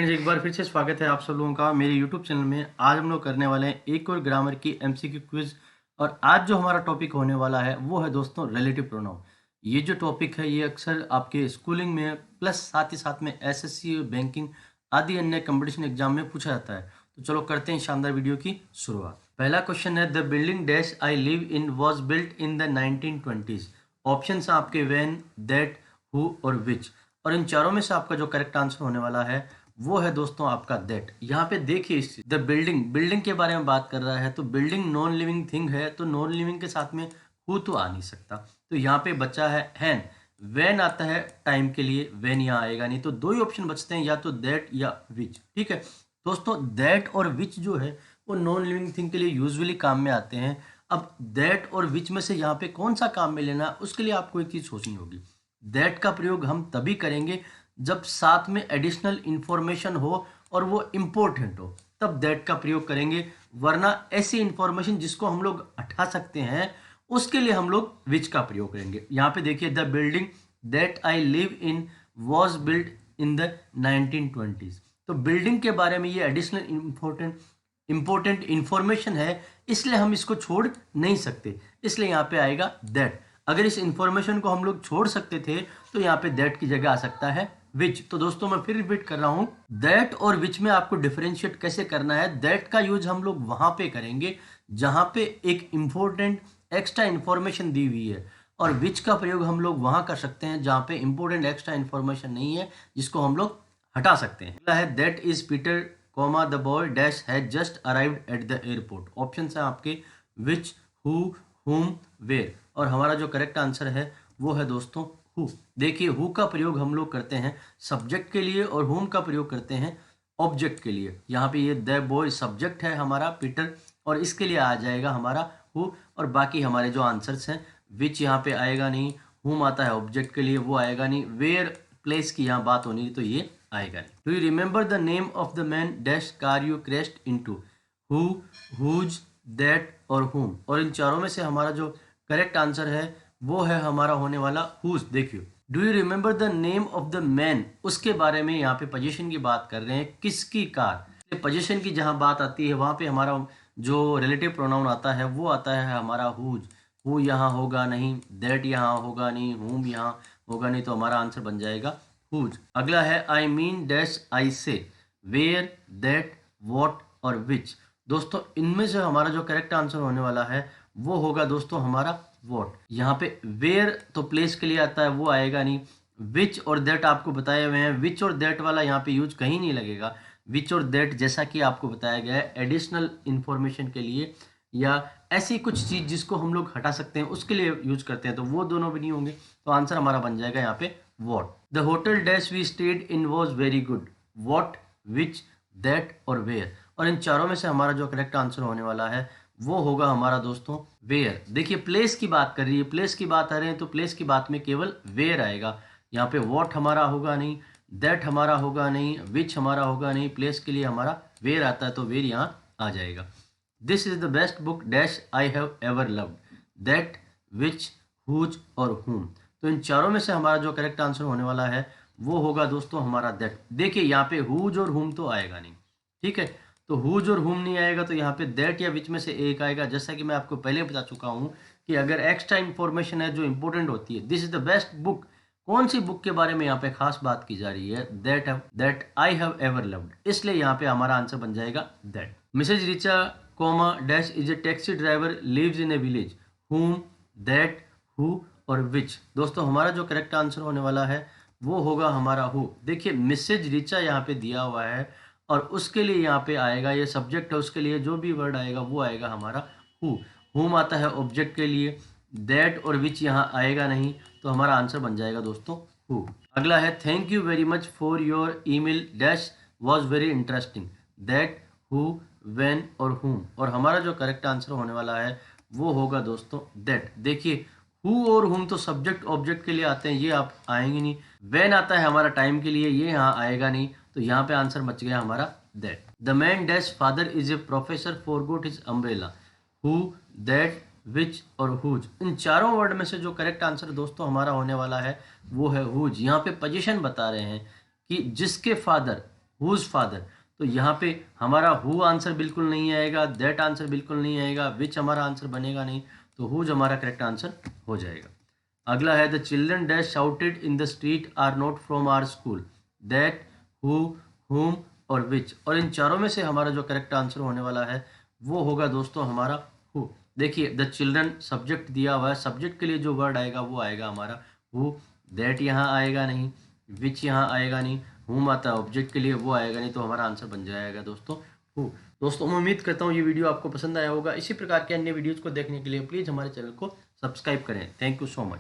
Friends, एक बार फिर से स्वागत है आप सब लोगों का मेरे यूट्यूब चैनल में। आज हम लोग करने वाले हैं एक और ग्रामर की एमसीक्यू क्विज। और आज जो हमारा टॉपिक होने वाला है वो है दोस्तों रिलेटिव प्रोनाउन। ये जो टॉपिक है ये अक्सर आपके स्कूलिंग में प्लस साथ ही साथ में एसएससी, बैंकिंग आदि अन्य कंपटीशन एग्जाम में पूछा जाता है। तो चलो करते हैं शानदार वीडियो की शुरुआत। पहला क्वेश्चन है, the building dash I live in was built in the 1920s। Option है आपके व्हेन, दैट, हु और विच। और इन चारों में से आपका जो करेक्ट आंसर होने वाला है वो है दोस्तों आपका दैट। यहाँ पे देखिए, द बिल्डिंग के बारे में बात कर रहा है, तो बिल्डिंग नॉन लिविंग थिंग है, तो नॉन लिविंग के साथ में हु तो आ नहीं सकता। तो यहाँ पे बचा है हैन। वैन आता है टाइम के लिए, वैन यहाँ आएगा नहीं। तो दो ही ऑप्शन बचते हैं, या तो दैट या विच। ठीक है दोस्तों, दैट और विच जो है वो नॉन लिविंग थिंग के लिए यूजुअली काम में आते हैं। अब दैट और विच में से यहाँ पे कौन सा काम में लेना, उसके लिए आपको एक चीज सोचनी होगी। दैट का प्रयोग हम तभी करेंगे जब साथ में एडिशनल इंफॉर्मेशन हो और वो इम्पोर्टेंट हो, तब दैट का प्रयोग करेंगे। वरना ऐसी इंफॉर्मेशन जिसको हम लोग हटा सकते हैं उसके लिए हम लोग विच का प्रयोग करेंगे। यहाँ पे देखिए, the building that I live in was build in the 1920s। तो बिल्डिंग के बारे में ये एडिशनल इंपॉर्टेंट इंफॉर्मेशन है, इसलिए हम इसको छोड़ नहीं सकते, इसलिए यहाँ पे आएगा दैट। अगर इस इंफॉर्मेशन को हम लोग छोड़ सकते थे तो यहाँ पे दैट की जगह आ सकता है विच। तो दोस्तों मैं फिर रिपीट कर रहा हूं, दैट और विच में आपको डिफरेंशिएट कैसे करना है। दैट का यूज हम लोग वहां पे करेंगे जहां पे एक इंपॉर्टेंट एक्स्ट्रा इंफॉर्मेशन दी हुई है, और विच का प्रयोग हम लोग वहां कर सकते हैं जहां पे इंपॉर्टेंट एक्स्ट्रा इंफॉर्मेशन नहीं है, जिसको हम लोग हटा सकते हैं। अगला है, that is Peter comma the boy dash has just arrived at the airport. Option है आपके विच, हु, हुम, वेयर। और हमारा जो करेक्ट आंसर है वो है दोस्तों हु। देखिए, हु का प्रयोग हम लोग करते हैं सब्जेक्ट के लिए और हुम का प्रयोग करते हैं ऑब्जेक्ट के लिए। यहाँ पे ये द बॉय सब्जेक्ट है हमारा पीटर, और इसके लिए आ जाएगा हमारा हु। और बाकी हमारे जो आंसर्स हैं, विच यहाँ पे आएगा नहीं, हुम आता है ऑब्जेक्ट के लिए, वो आएगा नहीं। वेयर प्लेस की यहाँ बात होनी, तो ये आएगा नहीं। Do you remember the name of the man dash car you crashed into. Who, whose, that और हुम। और इन चारों में से हमारा जो करेक्ट आंसर है वो है हमारा होने वाला हुज। देखिए, do you remember the name of the man, उसके बारे में यहाँ पे पोजीशन की बात कर रहे हैं, किसकी कार। पोजीशन की जहां बात आती है वहां पे हमारा जो रिलेटिव प्रोनाउन आता है वो आता है हमारा हुज। हु यहाँ होगा नहीं, दैट यहाँ होगा नहीं, हुम यहाँ होगा नहीं, तो हमारा आंसर बन जाएगा हुज। अगला है, आई मीन डैश आई से, वेयर, दैट, वॉट और विच। दोस्तों इनमें से हमारा जो करेक्ट आंसर होने वाला है वो होगा दोस्तों हमारा वॉट। यहाँ पे वेयर तो प्लेस के लिए आता है, वो आएगा नहीं। विच और दैट आपको बताए हुए हैं, विच और दैट वाला यहाँ पे यूज कहीं नहीं लगेगा। विच और दैट जैसा कि आपको बताया गया है एडिशनल इंफॉर्मेशन के लिए, या ऐसी कुछ चीज जिसको हम लोग हटा सकते हैं उसके लिए यूज करते हैं, तो वो दोनों भी नहीं होंगे। तो आंसर हमारा बन जाएगा यहाँ पे what. The hotel dash we stayed in was very good. What, which, that और वेयर। और इन चारों में से हमारा जो करेक्ट आंसर होने वाला है वो होगा हमारा दोस्तों वेयर। देखिए, प्लेस की बात कर रही है, प्लेस की बात आ रहे हैं, तो प्लेस की बात में केवल वेयर आएगा। यहाँ पे वॉट हमारा होगा नहीं, दैट हमारा होगा नहीं, विच हमारा होगा नहीं, प्लेस के लिए हमारा वेयर आता है, तो वेयर यहाँ आ जाएगा। This is the best book dash I have ever loved. That, which, whose और हुम। तो इन चारों में से हमारा जो करेक्ट आंसर होने वाला है वो होगा दोस्तों हमारा दैट। देखिए, यहाँ पे हुज और हुम तो आएगा नहीं, ठीक है, तो हुज और हुम नहीं आएगा, तो यहाँ पे दैट या विच में से एक आएगा। जैसा कि मैं आपको पहले बता चुका हूँ कि अगर एक्स्ट्रा इंफॉर्मेशन है जो इंपॉर्टेंट होती है, this is the best book, कौन सी बुक के बारे में यहाँ पे खास बात की जा रही है, that I have ever loved, इसलिए यहाँ पे हमारा आंसर बन जाएगा that. Mrs Richa comma dash is a taxi driver lives in a village. Whom, that, who और विच। दोस्तों हमारा जो करेक्ट आंसर होने वाला है वो होगा हमारा हु। देखिए, मिसेज रिचा यहाँ पे दिया हुआ है और उसके लिए यहाँ पे आएगा, ये सब्जेक्ट है, उसके लिए जो भी वर्ड आएगा वो आएगा हमारा हु। हुम आता है ऑब्जेक्ट के लिए, दैट और विच यहाँ आएगा नहीं, तो हमारा आंसर बन जाएगा दोस्तों हु। अगला है, thank you very much for your email dash was very interesting. That, who, when और हुम। और हमारा जो करेक्ट आंसर होने वाला है वो होगा दोस्तों दैट। देखिए, हु और हुम तो सब्जेक्ट ऑब्जेक्ट के लिए आते हैं, ये आप आएंगे नहीं। व्हेन आता है हमारा टाइम के लिए, ये यहाँ आएगा नहीं, तो यहाँ पे आंसर बच गया हमारा that. The man dash father is a professor forgot his umbrella. Who, that, which और हुज। इन चारों वर्ड में से जो करेक्ट आंसर दोस्तों हमारा होने वाला है वो है हुज। यहाँ पे पोजीशन बता रहे हैं कि जिसके फादर हुज फादर। तो यहाँ पे हमारा हु आंसर बिल्कुल नहीं आएगा, दैट आंसर बिल्कुल नहीं आएगा, विच हमारा आंसर बनेगा नहीं, तो हुज हमारा करेक्ट आंसर हो जाएगा। अगला है the children dash shouted in the street are not from our school, that, who, whom और विच। और इन चारों में से हमारा जो करेक्ट आंसर होने वाला है वो होगा दोस्तों हमारा हु। देखिए द चिल्ड्रन सब्जेक्ट दिया हुआ है, सब्जेक्ट के लिए जो वर्ड आएगा वो आएगा हमारा हु, दैट यहाँ आएगा नहीं, विच यहाँ आएगा नहीं, हुम आता है ऑब्जेक्ट के लिए वो आएगा नहीं, तो हमारा आंसर बन जाएगा दोस्तों हु। दोस्तों मैं उम्मीद करता हूँ ये वीडियो आपको पसंद आया होगा। इसी प्रकार के अन्य वीडियोज़ को देखने के लिए प्लीज़ हमारे चैनल को सब्सक्राइब करें। Thank you so much.